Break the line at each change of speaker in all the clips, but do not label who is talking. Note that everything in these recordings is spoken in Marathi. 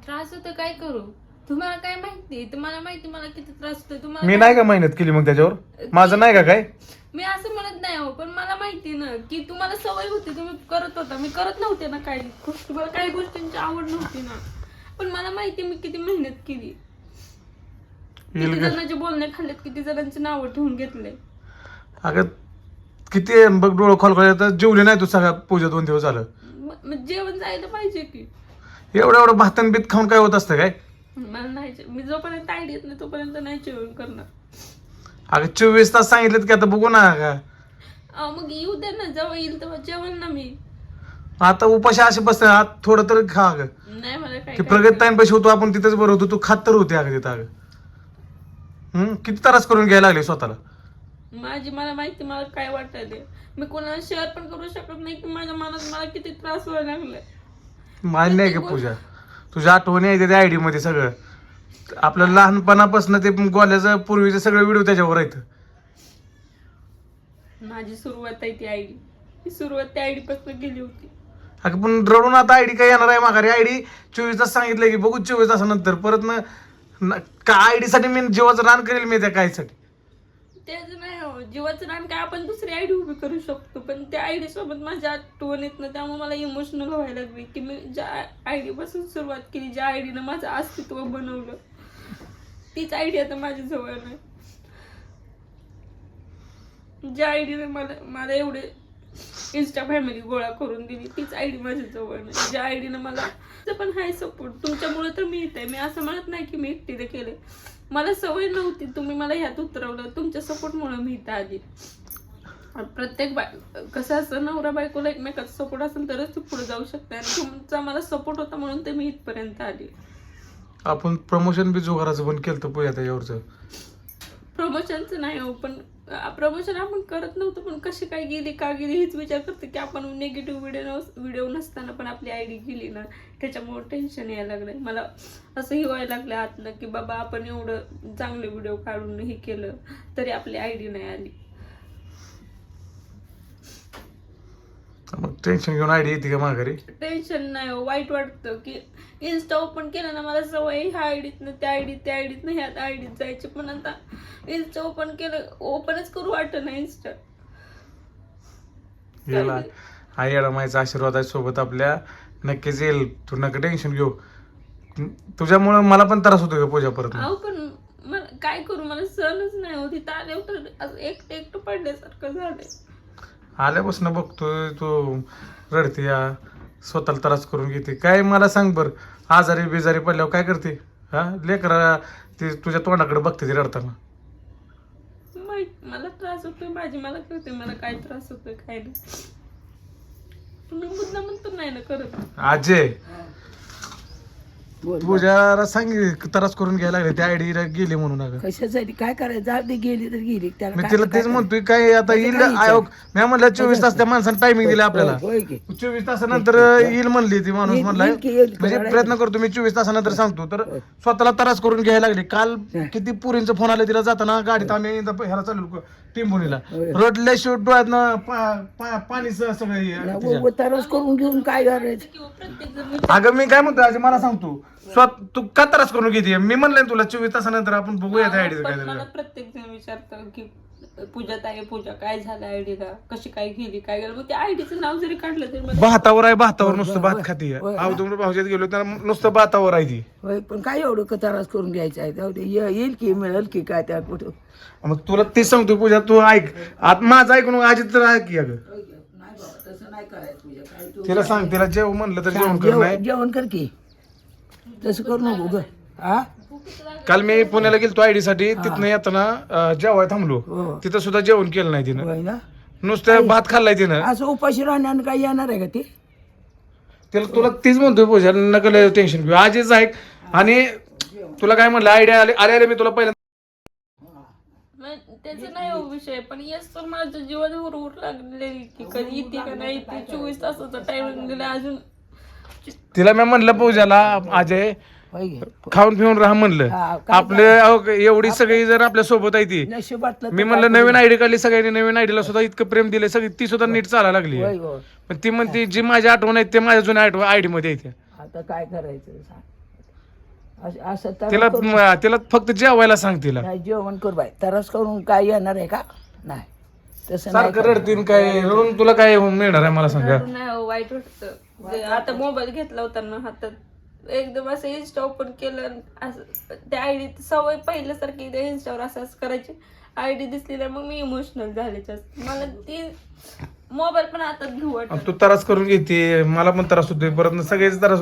त्रास होतो काय करू? तुम्हाला काय माहिती? तुम्हाला माहिती मला किती त्रास होतो तुम्हाला.
मी नाही का मेहनत केली मग त्याच्यावर? माझं नाही का काय?
मी असं म्हणत नाही हो, पण मला माहिती ना की तुम्हाला सवय होती, तुम्ही करत होता, मी करत नव्हते ना. काही तुम्हाला काही गोष्टींची आवड नव्हती ना, पण मला माहिती मी किती मेहनत केली, किती जणांचे बोलणे खाल्लेत, किती जणांचे नाव ठेवून घेतले.
अगं किती बघ डोळं खोल तर जेवले नाही तू सगळ्या पूजा 2 दिवस झालं.
मग जेवण जायला पाहिजे की.
एवढं भातन बीत खाऊन काय होत असतं काय?
मला नाही, मी जोपर्यंत आयडिया येत नाही तोपर्यंत नाही जेवण करणार.
अगं 24 तास सांगितलेत की आता बघू ना का.
मग येऊ दे ना, जेव्हा येईल तेव्हा जेवण ना मी.
आता उपाशी असे बसते आत थोडं तर खा अगं.
नाही मला काय
की प्रगत टाइम पैसे होतो आपण तिथेच बरं होतो, तू खात तर होते अगं तिथं अगं. किती त्रास करून घ्यायला लागले स्वतःला.
मला माहिती मला काय वाटायले. मी कोणाला शेअर पण करू शकत नाही की माझ्या मनात मला किती त्रास व्हायला लागलाय.
मान्य आहे का पूजा? तुझ्या आठवणी आहे त्या आयडी मध्ये सगळं. आपलं लहानपणापासून ते गोल्याचं पूर्वीचे सगळे व्हिडिओ त्याच्यावर आहेत.
माझी सुरुवात आहे ती आयडी, ही सुरुवात त्या आयडी पासून गेली होती.
अगं पण रडून आता आयडी काय येणार आहे माघारी? आयडी 24 तास सांगितलं की बघू 24 तासानंतर परत का आयडी साठी मी जीवाचं रान करेल मी त्या काय साठी.
तेच नाही हो, जीवाचं रान काय आपण दुसरी आयडी उभी करू शकतो, पण त्या आयडी सोबत माझ्या आठवण येत ना, त्यामुळे मला इमोशनल व्हायला लागली की मी ज्या आयडी पासून सुरुवात केली, ज्या आयडीनं माझं अस्तित्व बनवलं, तीच आयडी आता माझ्या जवळ नाही. ज्या आयडीने मला एवढे इन्स्टा फॅमिली गोळा करून दिली, तीच आयडी माझ्या जवळ नाही. ज्या आयडीनं मला पण हाय सपोर्ट, तुमच्यामुळे तर मी इथे. मी असं म्हणत नाही की मी एकटीने केले, मला सवय नव्हती, तुम्ही मला ह्यात उतरवलं, तुमच्या सपोर्टमुळे मी इथं आली. प्रत्येक कसं असं नवरा बायकोला एकमेकाचा सपोर्ट असेल तरच ती पुढे जाऊ शकते, आणि तुमचा मला सपोर्ट होता म्हणून ते मी इथपर्यंत आली.
आपण प्रमोशन बी जुगाराचं पण केलं पूजा त्याच्यावरचं.
प्रमोशनचं नाही हो, पण प्रमोशन आपण करत नव्हतो, पण कशी काय गेली का गेली हीच विचार करते की आपण निगेटिव्ह व्हिडिओ नसताना पण आपली आयडी गेली ना, त्याच्यामुळे टेन्शन यायला लागलंय मला. असंही व्हायला लागलं आतनं की बाबा आपण एवढं चांगले व्हिडिओ काढून हे केलं तरी आपली आयडी नाही आली.
मग टेन्शन घेऊन आयडी येते का माघारी?
टेन्शन नाही हो, वाईट वाटतं की इन्स्टा ओपन केलं ना, मला सवय ह्या आयडीतनं त्या आयडीतनं ह्या आयडीत जायची, पण आता इन्स्टा ओपन केलं, ओपनच करू वाटत नाही इन्स्टा.
याला आई अडमायचा आशीर्वाद आहे सोबत आपल्या, नक्कीच येईल. तू नका टेन्शन घेऊ. तुझ्यामुळं मला पण त्रास होतो का पूजा परत?
अहो पण मला काय करू, मला सहनच नाही होती. तिथं आले तर एकटं पडल्यासारखं झालंय.
आल्यापासून बघतोय तू रडते या, स्वतःला त्रास करून घेते. काय मला सांग बर, आजारी बेजारी पडल्यावर काय करते? हा, लेकरा ते तुझ्या तोंडाकडे बघते ते रडताना.
मला त्रास होतोय, माझी मला कळते मला काय त्रास होतोय काय नाही. तुम्ही मुद्दा म्हणतो नाही ना करत.
अजय पूजाला सांग त्रास करून घ्यायला लागले, त्या आयडी गेली म्हणून. अगं
कशासाठी काय करायचं, अर्धी गेली तर गेली, त्याला
मी
काय-
तिला तेच म्हणतोय काय आता येईल आयोग. मी म्हणलं 24 तास त्या माणसाने टायमिंग दिला आपल्याला.
होय की?
24 तासानंतर येईल म्हणली ती माणूस म्हणलाय.
येईल की, येईल की,
म्हणजे प्रयत्न करतो मी 24 तासानंतर सांगतो. तर स्वतःला त्रास करून घ्यायला लागले. काल किती पुरींचा फोन आला तिला जाताना गाडीत, आम्ही ह्याला चाललो टिंबोनीला, रडल्याशिवाय डोळ्यात पाणी सगळं.
तरच करून घेऊन काय करायचं?
किंवा प्रत्येक जण
अगं मी काय म्हणतो आज मला सांगतो, तू का त्रास करून घेते? मी म्हणलंय ना तुला 24 तासानंतर आपण बघूया त्या आयडीचं
पण
काय
मला प्रत्येक जण विचारतं की पूजा काय झालं आयडीला, कशी काय गेली काय गेलं. मग त्या आयडीचं नाव जरी काढलं तरी मला
भातावर आहे, भातावर नुसतं भात खाती. आवडून भावच्यात गेलो तर नुसतं भातावर आहे ती.
होय, पण काय एवढं त्रास करून घ्यायचं आहे? जाऊ दे, येईल की, मिळेल की काय त्या कुठं.
मग तुला तेच सांगतो पूजा, तू ऐक आता माझं ऐकून अजित तर ऐक की. अगं
नाही बाबा, तसं नाही करायचं तुझ्या. काय तू
तिला सांग, तिला जेव म्हणलं तर जेवण कर. नाही
जेवण कर की, तसं करू नको ग. हा,
काल मी पुण्याला गेलतो आयडी साठी, तिथनं येताना जेवाय थांबलो,
हो.
तिथं सुद्धा जेवण केलं नाही तिनं.
होय ना?
नुसतं भात खाल्लाय तिनं.
असं उपाशी राहण्यानं काय येणार आहे का ते?
तिला तुला तीच म्हणतोय पूजा, नका टेन्शन घेऊ. आजच ऐक. आणि तुला काय म्हणलं आयडिया आले मी तुला पहिल्यांदा.
त्याचं नाही हो विषय, पण येस तर माझ्या जीवात हुरहुर लागलेली की कधी येते का नाही येते. 24 तासाचा टायमिंग दिला अजून.
तिला मी म्हणलं पूजाला, अजय
होय की?
खाऊन पिऊन राहा म्हणलं.
हा, काय
आपले एवढी सगळी जर आपल्या सोबत आहे ती,
नशिबातलं
मी म्हणलं नवीन आयडी काढली, सगळ्यांनी नवीन आयडीला सुद्धा इतकं प्रेम दिले, सगळी ती सुद्धा नीट चालायला लागली.
होय होय.
पण ती म्हणते जी माझी आठवण आहे ते माझ्या जुन्या आयडी मध्ये येते.
आता काय करायचं सांग? असं
तिला
तरास करून
तिला फक्त जेवायला सांग तिला.
नाही जेवण कर बाय तरास करून काय येणार आहे का नाही तसं नाही
सारखं रडतीन काय रडून तुला काय मिळणार आहे मला सांगा.
रडून नाही हो, वाईट वाटतं. आता मोबाईल घेतला होता ना हातात एकदम असं इन्स्टा ओपन केलं असं त्या आयडी सवय पहिल्यासारखी त्या इन्स्टावर असं असं करायची आयडी दिसली ना मग मी इमोशनल झाले जास्त. मला ती मोबाईल पण हातात घेऊ वाटत.
तू त्रास करून घेते मला पण त्रास होतोय परत सगळेच त्रास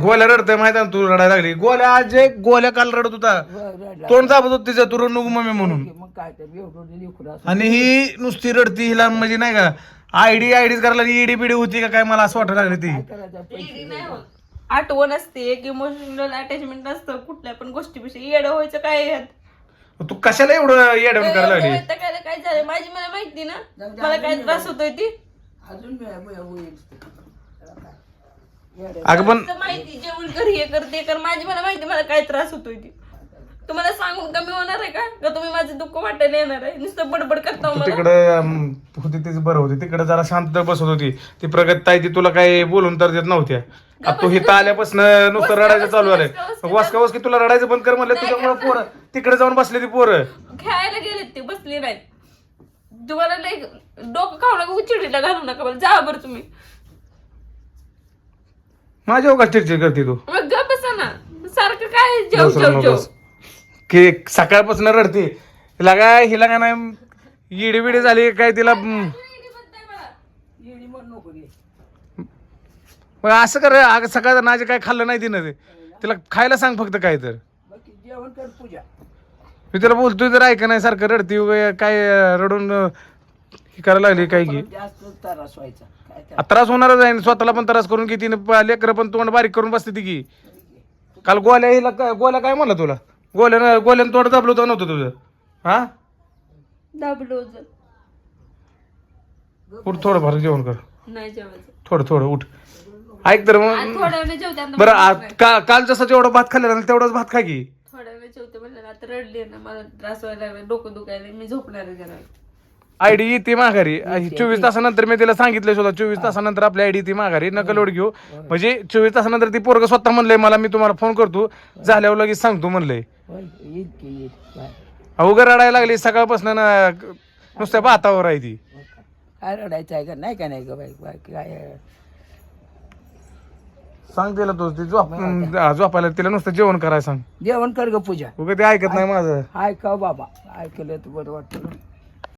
गोल्या रडतय माहिती आहे ना तू रडायला लागली. गोल्या आज एक गोल्या काल रडत होता
रडला.
तोंड दाबत होत तिचं तू रडू नको मम्मी म्हणून.
मग काय तर एवढं लेकरू असं
आणि ही नुसती रडती हिला म्हणजे नाही का आयडीच करायला ईडी बिडी होती का काय मला असं वाटायला लागली ती.
काय करायचं पैसे
नाही होत. आठवण असते एक इमोशनल अटॅचमेंट असतं कुठल्या पण गोष्टीपेक्षा. येडं व्हायचं काय यात?
तू कशाला एवढं येडवण करायला लागली.
काय झालं माझी मला माहिती ना मला काय त्रास होतोय ती
अजून होईल
अगं पण
तर माहिती जेवण कर हे कर ते कर माझी मला माहिती मला काय त्रास होतोय ती. तुम्हाला सांगून कमी होणार आहे का तुम्ही माझं दुःख वाटायला येणार आहे नुसतं बडबड करता
तू
मला.
तिकडे होती तेच बरं होती तिकडे जरा शांत बसत होती ती प्रगत ताई ती तुला काही बोलून तर देत नव्हत्या. आता तू हिथं आल्यापासून नुसतं रडायचं चालू झालंय. वासका वासकी तुला रडायचं बंद कर म्हणलं तुझ्यामुळे पोरं तिकडे जाऊन बसले ती पोरं
खेळायला गेलेत ते बसले नाहीत. तुम्हाला नाही डोकं खाऊ नका उचिडीला घालू नका मला जा बरं तुम्ही.
माझ्या का चिडचिड करते तू
मग गप बसा ना सारखं काय जेव जेव जेव.
की सकाळपासून रडते हिला काय नाही इडी बिडी झाली काय तिला
येडी म्हण नको रे.
मग असं कर अगं सकाळ नाजे काय खाल्लं नाही तिनं ते तिला खायला सांग फक्त काय तर.
बाकी जेवण कर पूजा
मी तिला बोलतोय तर ऐका नाही सारखं रडती उगाच काय रडून हे करायला लागली काय की
जास्त त्रास व्हायचा काय त्या
त्रास होणारच आहे स्वतःला पण त्रास करून की तिने लेकरं पण तोंड बारीक करून बसते ती की. काल गोल्या हिला गोल्या काय म्हणलं तुला गोल्यानं तोंड दाबलं होतं नव्हतं तुझं हा
दाबलो जर
उठ थोडं फार जेवण कर
नाही जेवायचं.
थोडं उठ ऐक तर
आणि
मग
थोड्या वेळ जेवते आता
बरं
मला नाही.
काल जसं जेवढं भात खाल्लेला ना तेवढाच भात खा की.
थोड्या वेळ जेवते म्हणलं ना आता रडले ना मला त्रास व्हायला लागला डोकं दुखायला मी झोपणार आहे जरा.
आयडी येते माघारी 24 तासानंतर मी तिला सांगितलं सुद्धा 24 तासानंतर आपली आयडी ती माघारी नका लोड घेऊ म्हणजे 24 तासानंतर ती पोरग स्वतः म्हणलंय मला मी तुम्हाला फोन करतो झाल्यावर लगेच सांगतो म्हणलंय.
होय, येईल की येईल बाय.
अवघड रडायला लागली सकाळपासून नुसत्या भातावर आहे ती.
काय रडायचं आहे का नाही का नाही ग बाई बाय काय
सांग तिला तू ती झोपायला तिला नुसतं जेवण करायला सांग.
जेवण कर ग पूजा
उगा ते ऐकत नाही माझं.
ऐकाव बाबा ऐकलं तर बरं वाटतं ना.